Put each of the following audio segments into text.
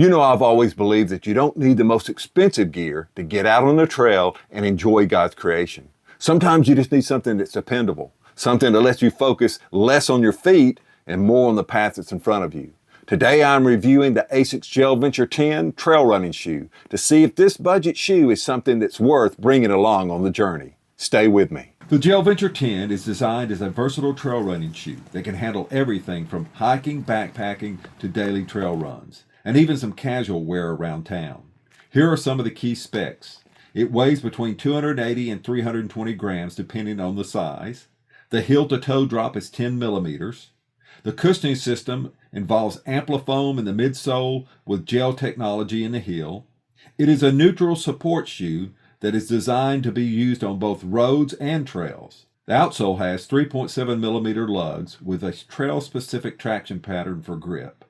You know, I've always believed that you don't need the most expensive gear to get out on the trail and enjoy God's creation. Sometimes you just need something that's dependable, something that lets you focus less on your feet and more on the path that's in front of you. Today I'm reviewing the Asics Gel Venture 10 trail running shoe to see if this budget shoe is something that's worth bringing along on the journey. Stay with me. The Gel Venture 10 is designed as a versatile trail running shoe that can handle everything from hiking, backpacking to daily trail runs, and even some casual wear around town. Here are some of the key specs. It weighs between 280 and 320 grams depending on the size. The heel to toe drop is 10 millimeters. The cushioning system involves Amplifoam in the midsole with gel technology in the heel. It is a neutral support shoe that is designed to be used on both roads and trails. The outsole has 3.7 millimeter lugs with a trail-specific traction pattern for grip.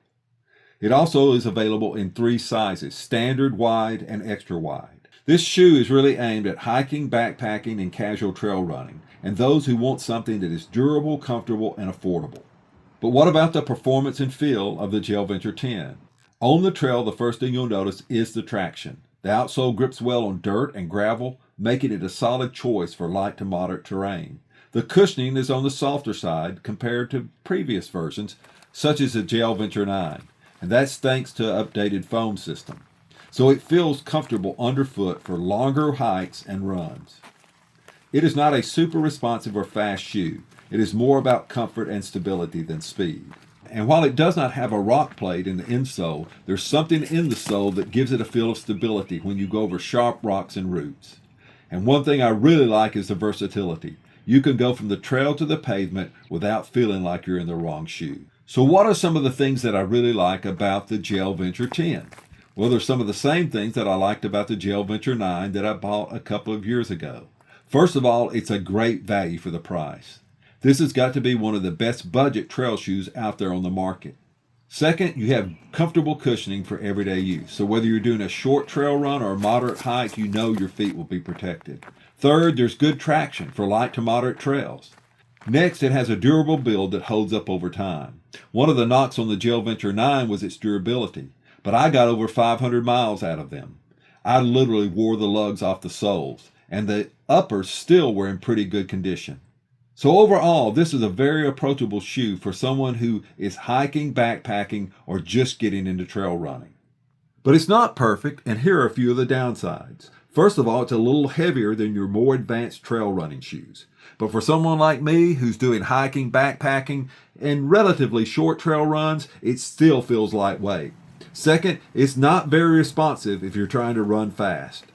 It also is available in 3 sizes, standard, wide, and extra wide. This shoe is really aimed at hiking, backpacking, and casual trail running, and those who want something that is durable, comfortable, and affordable. But what about the performance and feel of the Gel Venture 10? On the trail, the first thing you'll notice is the traction. The outsole grips well on dirt and gravel, making it a solid choice for light to moderate terrain. The cushioning is on the softer side compared to previous versions, such as the Gel Venture 9. And that's thanks to an updated foam system. So it feels comfortable underfoot for longer hikes and runs. It is not a super responsive or fast shoe. It is more about comfort and stability than speed. And while it does not have a rock plate in the insole, there's something in the sole that gives it a feel of stability when you go over sharp rocks and roots. And one thing I really like is the versatility. You can go from the trail to the pavement without feeling like you're in the wrong shoe. So what are some of the things that I really like about the Gel Venture 10? Well, there's some of the same things that I liked about the Gel Venture 9 that I bought a couple of years ago. First of all, it's a great value for the price. This has got to be one of the best budget trail shoes out there on the market. Second, you have comfortable cushioning for everyday use. So whether you're doing a short trail run or a moderate hike, you know your feet will be protected. Third, there's good traction for light to moderate trails. Next, it has a durable build that holds up over time. One of the knocks on the Gel Venture 9 was its durability, but I got over 500 miles out of them. I literally wore the lugs off the soles, and the uppers still were in pretty good condition. So overall, this is a very approachable shoe for someone who is hiking, backpacking, or just getting into trail running. But it's not perfect, and here are a few of the downsides. First of all, it's a little heavier than your more advanced trail running shoes. But for someone like me who's doing hiking, backpacking, and relatively short trail runs, it still feels lightweight. Second, it's not very responsive if you're trying to run fast.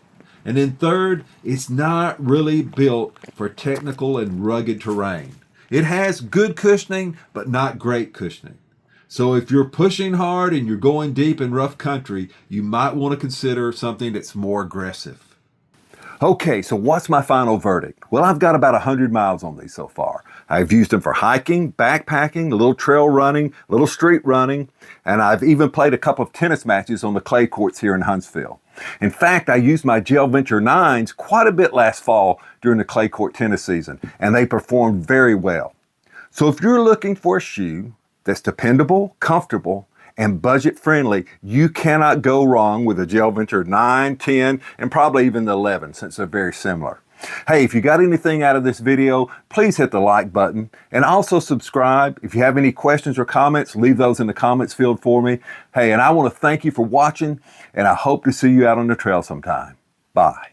And then third, it's not really built for technical and rugged terrain. It has good cushioning, but not great cushioning. So if you're pushing hard and you're going deep in rough country, you might want to consider something that's more aggressive. Okay, so what's my final verdict? Well, I've got about 100 miles on these so far. I've used them for hiking, backpacking, a little trail running, a little street running, and I've even played a couple of tennis matches on the clay courts here in Huntsville. In fact, I used my Gel Venture 9s quite a bit last fall during the clay court tennis season, and they performed very well. So if you're looking for a shoe that's dependable, comfortable, and budget friendly, you cannot go wrong with the Gel Venture 9, 10, and probably even the 11 since they're very similar. Hey, if you got anything out of this video, please hit the like button and also subscribe. If you have any questions or comments, leave those in the comments field for me. Hey, and I want to thank you for watching, and I hope to see you out on the trail sometime. Bye.